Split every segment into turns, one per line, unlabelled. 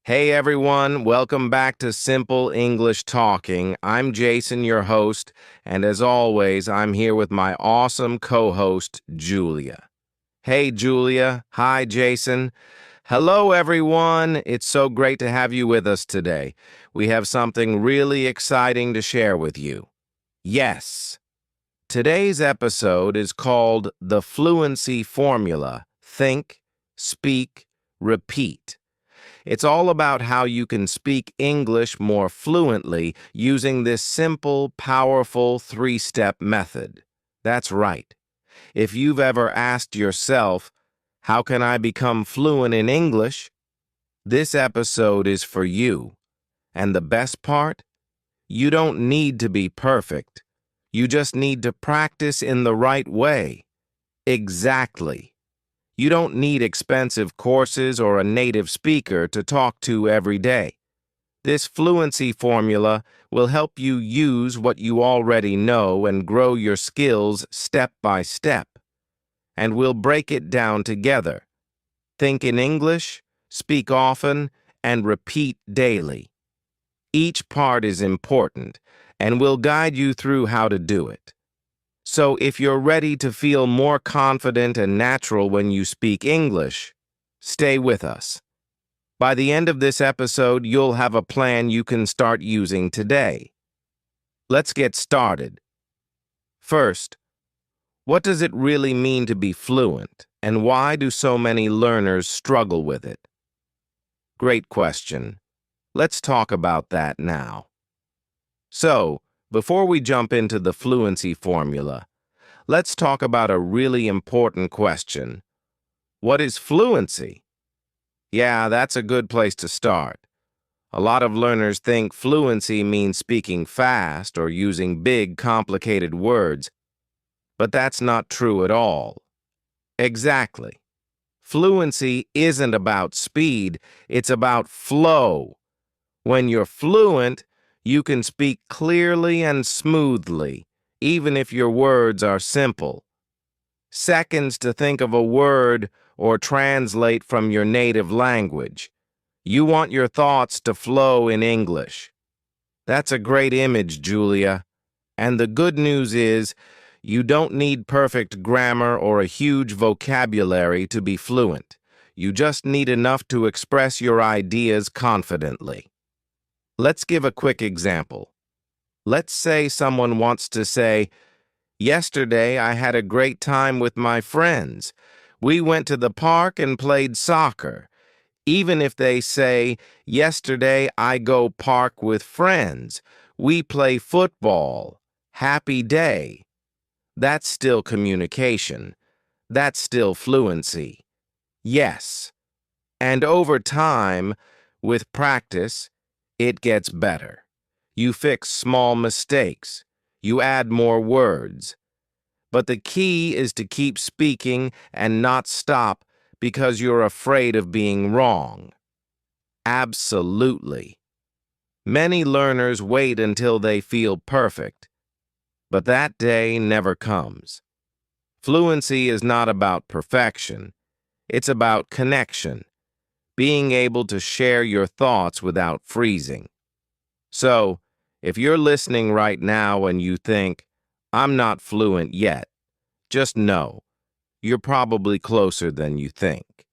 Hey everyone, welcome back to Simple English Talking. I'm Jason, your host, and as always, I'm here with my awesome co-host, Julia. Hey Julia, hi Jason. Hello everyone, it's so great to have you with us today. We have something really exciting to share with you. Yes, today's episode is called The Fluency Formula. Think, speak, repeat. It's all about how you can speak English more fluently using this simple, powerful three-step method. That's right. If you've ever asked yourself, how can I become fluent in English? This episode is for you. And the best part? You don't need to be perfect. You just need to practice in the right way. Exactly. You don't need expensive courses or a native speaker to talk to every day. This fluency formula will help you use what you already know and grow your skills step by step. And we'll break it down together. Think in English, speak often, and repeat daily. Each part is important, and we'll guide you through how to do it. So if you're ready to feel more confident and natural when you speak English, stay with us. By the end of this episode, you'll have a plan you can start using today. Let's get started. First, what does it really mean to be fluent, and why do so many learners struggle with it? Great question. Let's talk about that now. So, before we jump into the fluency formula, let's talk about a really important question. What is fluency? Yeah, that's a good place to start. A lot of learners think fluency means speaking fast or using big, complicated words, but that's not true at all. Exactly. Fluency isn't about speed, it's about flow. When you're fluent, you can speak clearly and smoothly, even if your words are simple. Seconds to think of a word or translate from your native language. You want your thoughts to flow in English. That's a great image, Julia. And the good news is, you don't need perfect grammar or a huge vocabulary to be fluent. You just need enough to express your ideas confidently. Let's give a quick example. Let's say someone wants to say, "Yesterday I had a great time with my friends. We went to the park and played soccer." Even if they say, "Yesterday I go park with friends. We play football. Happy day." That's still communication. That's still fluency. Yes. And over time, with practice, it gets better. You fix small mistakes. You add more words. But the key is to keep speaking and not stop because you're afraid of being wrong. Absolutely. Many learners wait until they feel perfect, but that day never comes. Fluency is not about perfection. It's about connection, being able to share your thoughts without freezing. So, if you're listening right now and you think, "I'm not fluent yet," just know, you're probably closer than you think.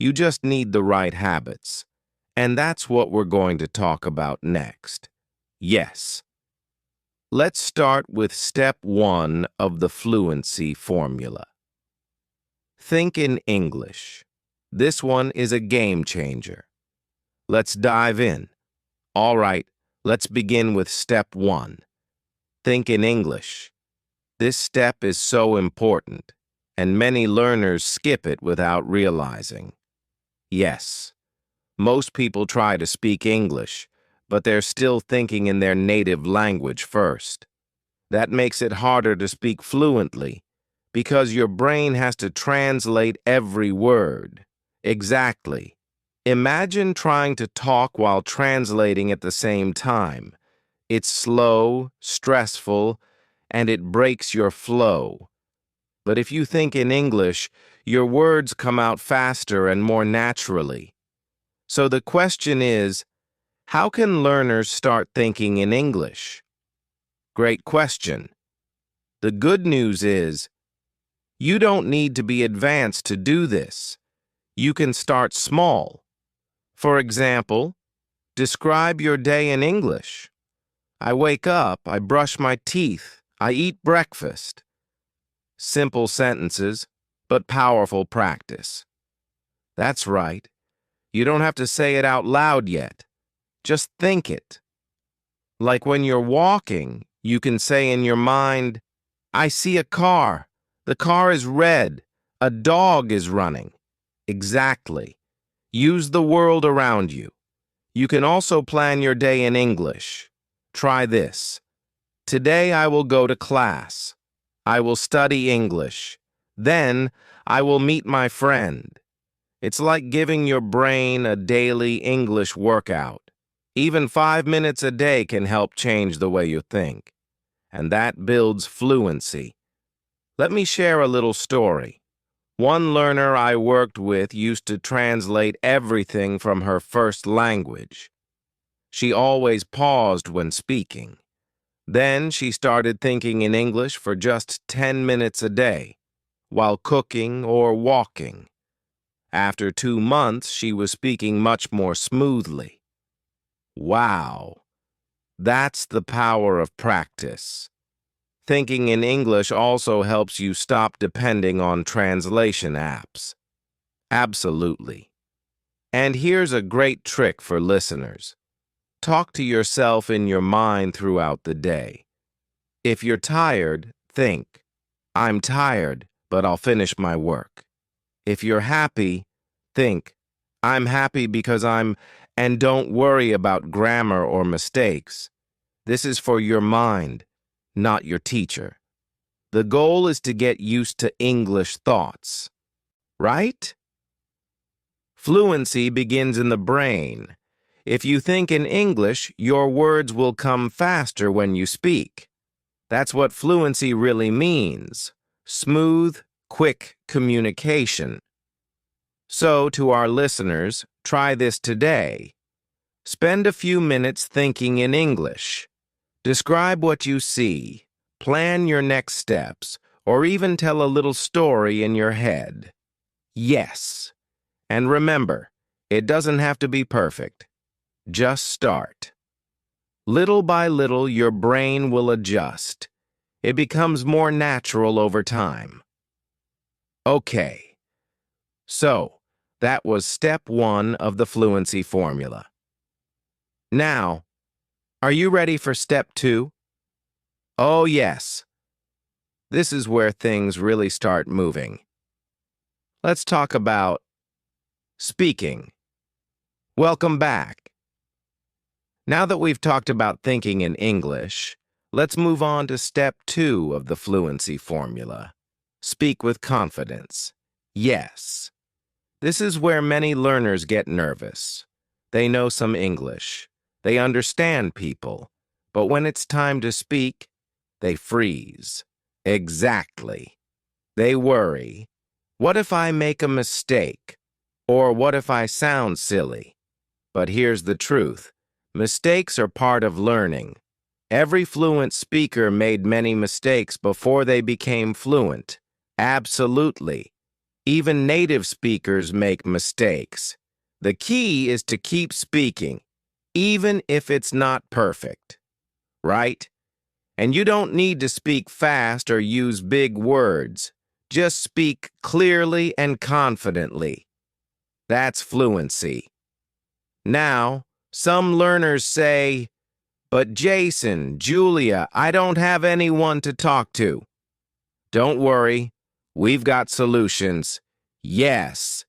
You just need the right habits. And that's what we're going to talk about next. Yes. Let's start with step 1 of the fluency formula. Think in English. This one is a game changer. Let's dive in. All right, let's begin with step 1. Think in English. This step is so important, and many learners skip it without realizing. Yes, most people try to speak English, but they're still thinking in their native language first. That makes it harder to speak fluently, because your brain has to translate every word. Exactly. Imagine trying to talk while translating at the same time. It's slow, stressful, and it breaks your flow. But if you think in English, your words come out faster and more naturally. So the question is, how can learners start thinking in English? Great question. The good news is, you don't need to be advanced to do this. You can start small. For example, describe your day in English. I wake up, I brush my teeth, I eat breakfast. Simple sentences, but powerful practice. That's right. You don't have to say it out loud yet. Just think it. Like when you're walking, you can say in your mind, I see a car. The car is red. A dog is running. Exactly. Use the world around you. You can also plan your day in English. Try this. Today I will go to class. I will study English. Then I will meet my friend. It's like giving your brain a daily English workout. Even 5 minutes a day can help change the way you think. And that builds fluency. Let me share a little story. One learner I worked with used to translate everything from her first language. She always paused when speaking. Then she started thinking in English for just 10 minutes a day, while cooking or walking. After 2 months, she was speaking much more smoothly. Wow, that's the power of practice. Thinking in English also helps you stop depending on translation apps. Absolutely. And here's a great trick for listeners. Talk to yourself in your mind throughout the day. If you're tired, think, I'm tired, but I'll finish my work. If you're happy, think, I'm happy because and don't worry about grammar or mistakes. This is for your mind, not your teacher. The goal is to get used to English thoughts, right? Fluency begins in the brain. If you think in English, your words will come faster when you speak. That's what fluency really means. Smooth, quick communication. So, to our listeners, try this today. Spend a few minutes thinking in English. Describe what you see, plan your next steps, or even tell a little story in your head. Yes. And remember, it doesn't have to be perfect. Just start. Little by little, your brain will adjust. It becomes more natural over time. Okay. So, that was step 1 of the fluency formula. Now, are you ready for step 2? Oh, yes. This is where things really start moving. Let's talk about speaking. Welcome back. Now that we've talked about thinking in English, let's move on to step 2 of the fluency formula. Speak with confidence. Yes. This is where many learners get nervous. They know some English. They understand people. But when it's time to speak, they freeze. Exactly. They worry. What if I make a mistake? Or what if I sound silly? But here's the truth. Mistakes are part of learning. Every fluent speaker made many mistakes before they became fluent. Absolutely. Even native speakers make mistakes. The key is to keep speaking, even if it's not perfect. Right? And you don't need to speak fast or use big words. Just speak clearly and confidently. That's fluency. Now, some learners say, but Jason, Julia, I don't have anyone to talk to. Don't worry, we've got solutions. Yes,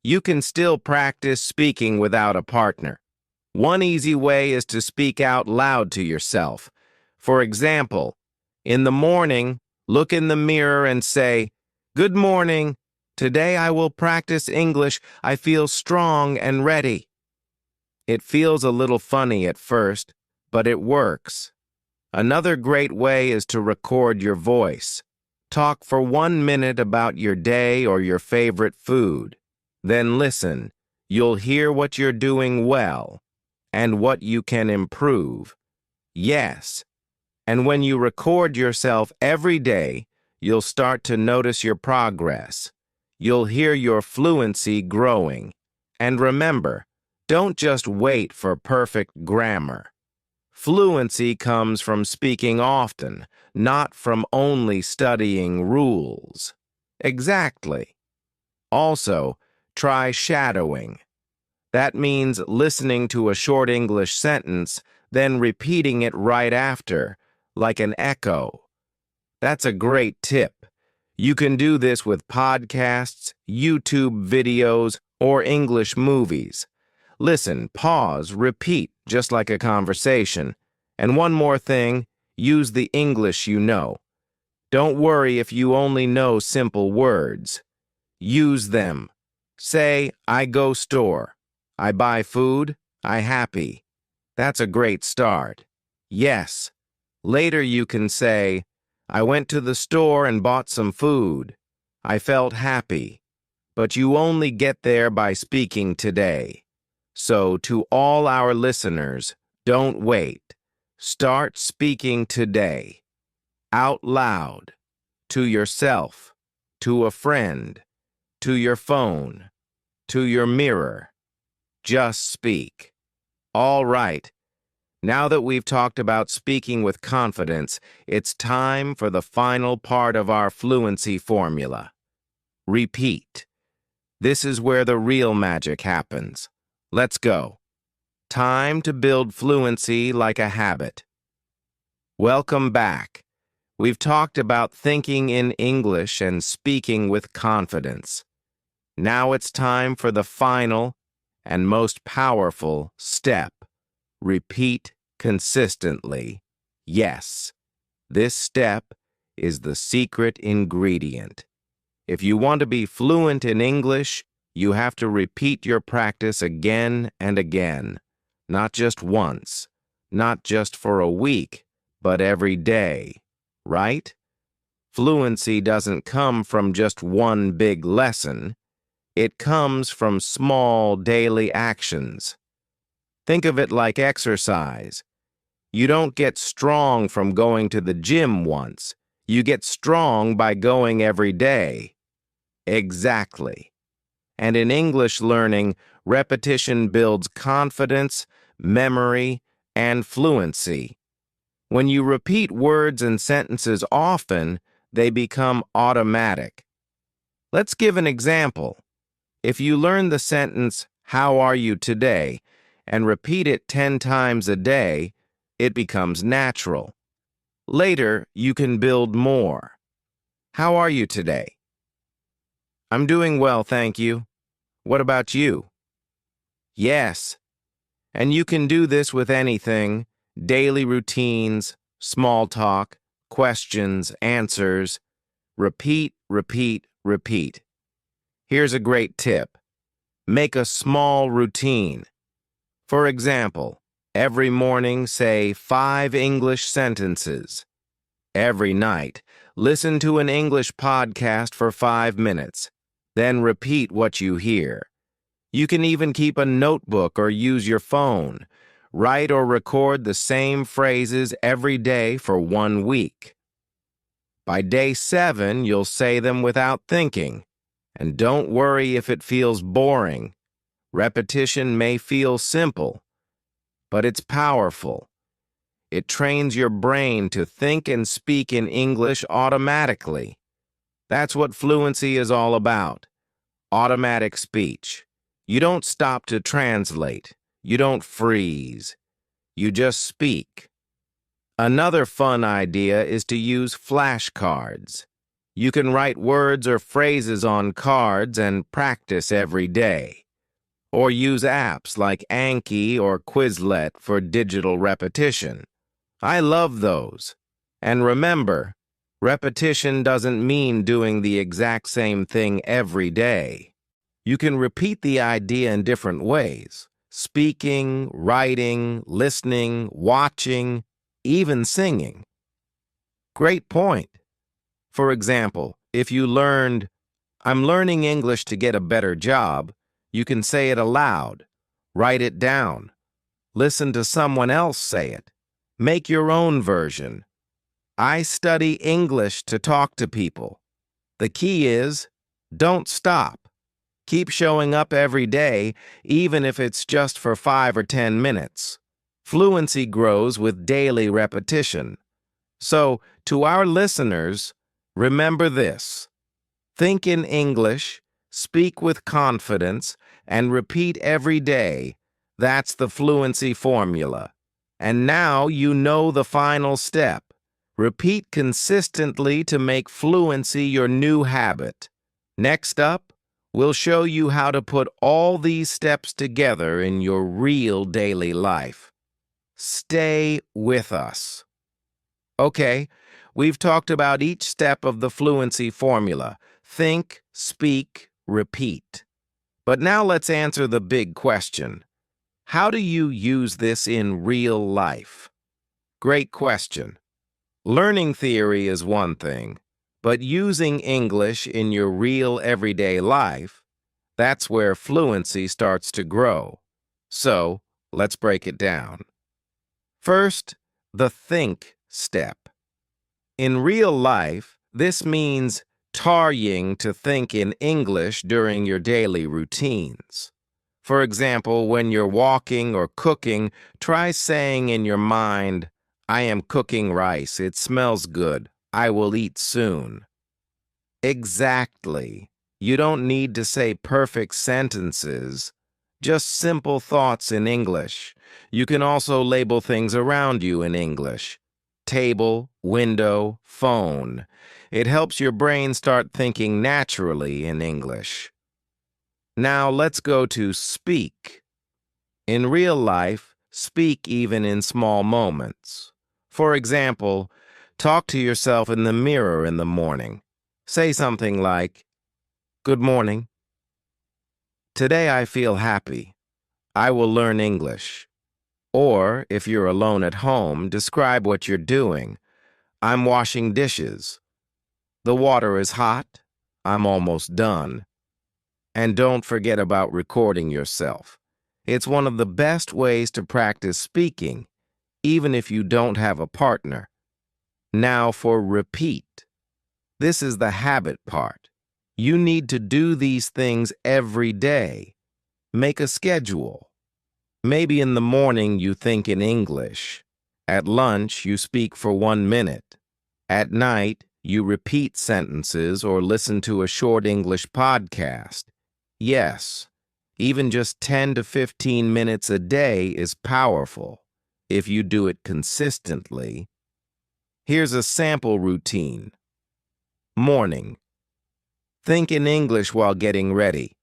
you can still practice speaking without a partner. One easy way is to speak out loud to yourself. For example, in the morning, look in the mirror and say, Good morning. Today I will practice English. I feel strong and ready. It feels a little funny at first, but it works. Another great way is to record your voice. Talk for 1 minute about your day or your favorite food. Then listen. You'll hear what you're doing well and what you can improve. Yes. And when you record yourself every day, you'll start to notice your progress. You'll hear your fluency growing. And remember, don't just wait for perfect grammar. Fluency comes from speaking often, not from only studying rules. Exactly. Also, try shadowing. That means listening to a short English sentence, then repeating it right after, like an echo. That's a great tip. You can do this with podcasts, YouTube videos, or English movies. Listen, pause, repeat, just like a conversation. And one more thing, use the English you know. Don't worry if you only know simple words. Use them. Say, I go store. I buy food. I happy. That's a great start. Yes. Later you can say, I went to the store and bought some food. I felt happy. But you only get there by speaking today. So to all our listeners, don't wait. Start speaking today. Out loud. To yourself. To a friend. To your phone. To your mirror. Just speak. All right. Now that we've talked about speaking with confidence, it's time for the final part of our fluency formula. Repeat. This is where the real magic happens. Let's go. Time to build fluency like a habit. Welcome back. We've talked about thinking in English and speaking with confidence. Now it's time for the final and most powerful step. Repeat consistently. Yes, this step is the secret ingredient. If you want to be fluent in English, you have to repeat your practice again and again. Not just once, not just for a week, but every day, right? Fluency doesn't come from just one big lesson. It comes from small daily actions. Think of it like exercise. You don't get strong from going to the gym once. You get strong by going every day. Exactly. And in English learning, repetition builds confidence, memory, and fluency. When you repeat words and sentences often, they become automatic. Let's give an example. If you learn the sentence, "How are you today?" and repeat it 10 times a day, it becomes natural. Later, you can build more. How are you today? I'm doing well, thank you. What about you? Yes. And you can do this with anything: daily routines, small talk, questions, answers. Repeat, repeat, repeat. Here's a great tip. Make a small routine. For example, every morning say 5 English sentences. Every night, listen to an English podcast for 5 minutes. Then repeat what you hear. You can even keep a notebook or use your phone. Write or record the same phrases every day for 1 week. By day 7, you'll say them without thinking. And don't worry if it feels boring. Repetition may feel simple, but it's powerful. It trains your brain to think and speak in English automatically. That's what fluency is all about. Automatic speech. You don't stop to translate. You don't freeze. You just speak. Another fun idea is to use flashcards. You can write words or phrases on cards and practice every day. Or use apps like Anki or Quizlet for digital repetition. I love those. And remember, repetition doesn't mean doing the exact same thing every day. You can repeat the idea in different ways: speaking, writing, listening, watching, even singing. Great point. For example, if you learned, "I'm learning English to get a better job," You can say it aloud, write it down, listen to someone else say it, make your own version. I study English to talk to people. The key is, don't stop. Keep showing up every day, even if it's just for 5 or 10 minutes. Fluency grows with daily repetition. So, to our listeners, remember this. Think in English, speak with confidence, and repeat every day. That's the fluency formula. And now you know the final step. Repeat consistently to make fluency your new habit. Next up, we'll show you how to put all these steps together in your real daily life. Stay with us. Okay, we've talked about each step of the fluency formula. Think, speak, repeat. But now let's answer the big question. How do you use this in real life? Great question. Learning theory is one thing, but using English in your real everyday life, that's where fluency starts to grow. So, let's break it down. First, the think step. In real life, this means tarrying to think in English during your daily routines. For example, when you're walking or cooking, try saying in your mind, I am cooking rice. It smells good. I will eat soon. Exactly. You don't need to say perfect sentences, just simple thoughts in English. You can also label things around you in English. Table, window, phone. It helps your brain start thinking naturally in English. Now let's go to speak. In real life, speak even in small moments. For example, talk to yourself in the mirror in the morning. Say something like, Good morning. Today I feel happy. I will learn English. Or, if you're alone at home, describe what you're doing. I'm washing dishes. The water is hot. I'm almost done. And don't forget about recording yourself. It's one of the best ways to practice speaking, even if you don't have a partner. Now for repeat. This is the habit part. You need to do these things every day. Make a schedule. Maybe in the morning you think in English. At lunch you speak for 1 minute. At night you repeat sentences or listen to a short English podcast. Yes, even just 10 to 15 minutes a day is powerful if you do it consistently. Here's a sample routine. Morning. Think in English while getting ready.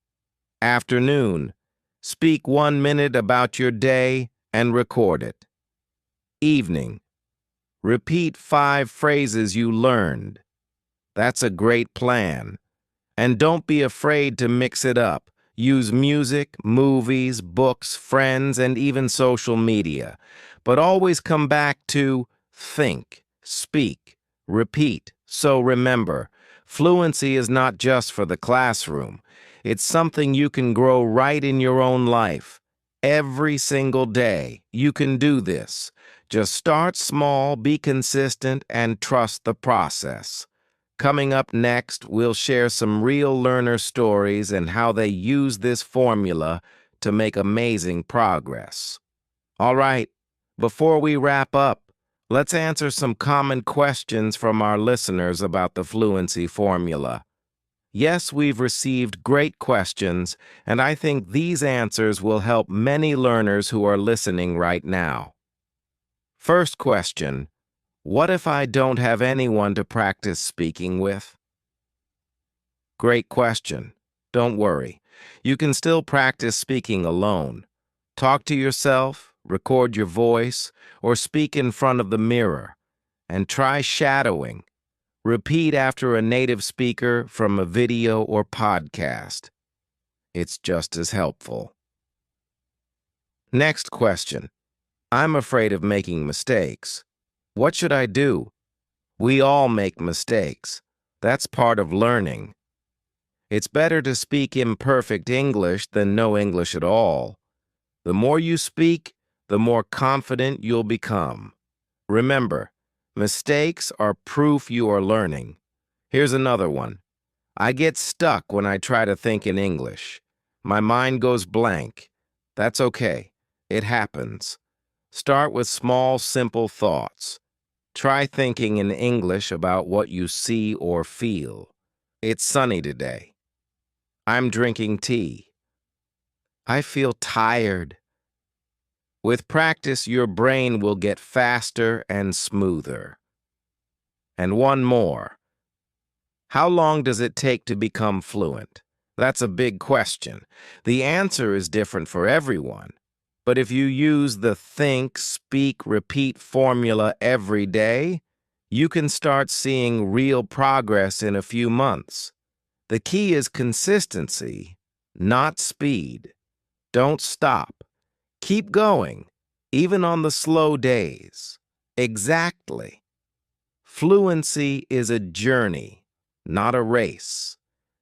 Afternoon. Speak 1 minute about your day and record it. Evening. Repeat 5 phrases you learned. That's a great plan. And don't be afraid to mix it up. Use music, movies, books, friends, and even social media. But always come back to think, speak, repeat. So remember, fluency is not just for the classroom. It's something you can grow right in your own life. Every single day, you can do this. Just start small, be consistent, and trust the process. Coming up next, we'll share some real learner stories and how they use this formula to make amazing progress. All right, before we wrap up, let's answer some common questions from our listeners about the fluency formula. Yes, we've received great questions, and I think these answers will help many learners who are listening right now. First question. What if I don't have anyone to practice speaking with? Great question. Don't worry. You can still practice speaking alone. Talk to yourself, record your voice, or speak in front of the mirror. And try shadowing. Repeat after a native speaker from a video or podcast. It's just as helpful. Next question. I'm afraid of making mistakes. What should I do? We all make mistakes. That's part of learning. It's better to speak imperfect English than no English at all. The more you speak, the more confident you'll become. Remember, mistakes are proof you are learning. Here's another one. I get stuck when I try to think in English. My mind goes blank. That's okay. It happens. Start with small, simple thoughts. Try thinking in English about what you see or feel. It's sunny today. I'm drinking tea. I feel tired. With practice, your brain will get faster and smoother. And one more. How long does it take to become fluent? That's a big question. The answer is different for everyone. But if you use the think, speak, repeat formula every day, you can start seeing real progress in a few months. The key is consistency, not speed. Don't stop. Keep going, even on the slow days. Exactly. Fluency is a journey, not a race.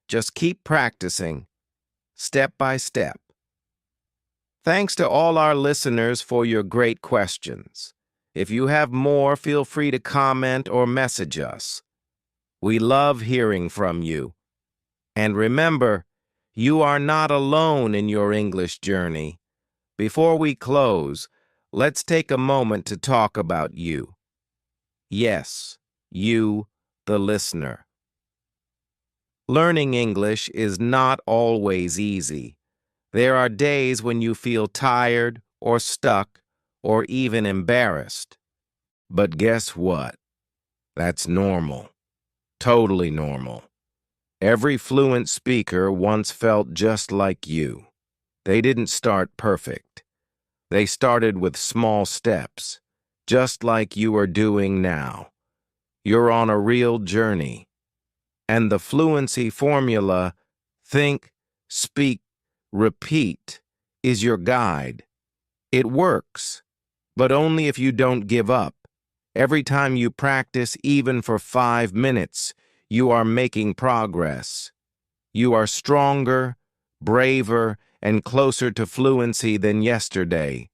Just keep practicing, step by step. Thanks to all our listeners for your great questions. If you have more, feel free to comment or message us. We love hearing from you. And remember, you are not alone in your English journey. Before we close, let's take a moment to talk about you. Yes, you, the listener. Learning English is not always easy. There are days when you feel tired or stuck or even embarrassed. But guess what? That's normal. Totally normal. Every fluent speaker once felt just like you. They didn't start perfect. They started with small steps, just like you are doing now. You're on a real journey. And the fluency formula, think, speak, repeat, is your guide. It works, but only if you don't give up. Every time you practice, even for 5 minutes, you are making progress. You are stronger, braver, and closer to fluency than yesterday.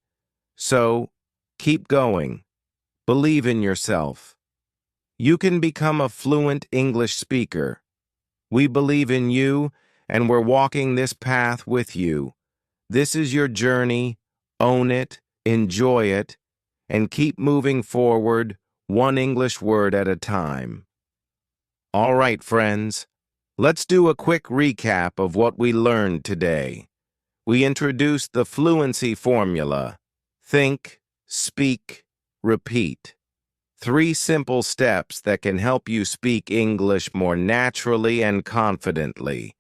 So, keep going. Believe in yourself. You can become a fluent English speaker. We believe in you, and we're walking this path with you. This is your journey. Own it, enjoy it, and keep moving forward, one English word at a time. All right, friends, let's do a quick recap of what we learned today. We introduced the fluency formula. Think, speak, repeat. 3 simple steps that can help you speak English more naturally and confidently.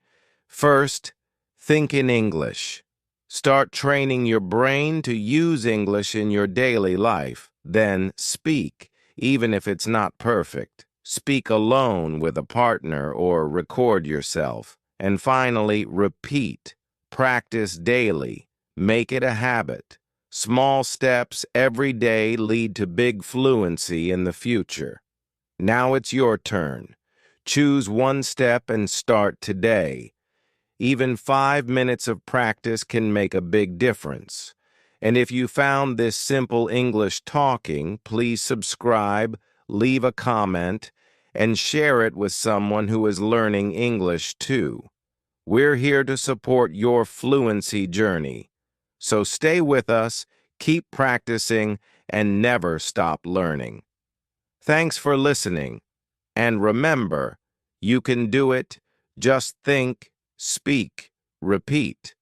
First, think in English. Start training your brain to use English in your daily life. Then speak, even if it's not perfect. Speak alone with a partner or record yourself. And finally, repeat. Practice daily. Make it a habit. Small steps every day lead to big fluency in the future. Now it's your turn. Choose one step and start today. Even 5 minutes of practice can make a big difference. And if you found this simple English talking, please subscribe, leave a comment, and share it with someone who is learning English too. We're here to support your fluency journey. So stay with us, keep practicing, and never stop learning. Thanks for listening. And remember, you can do it. Just think, speak, repeat.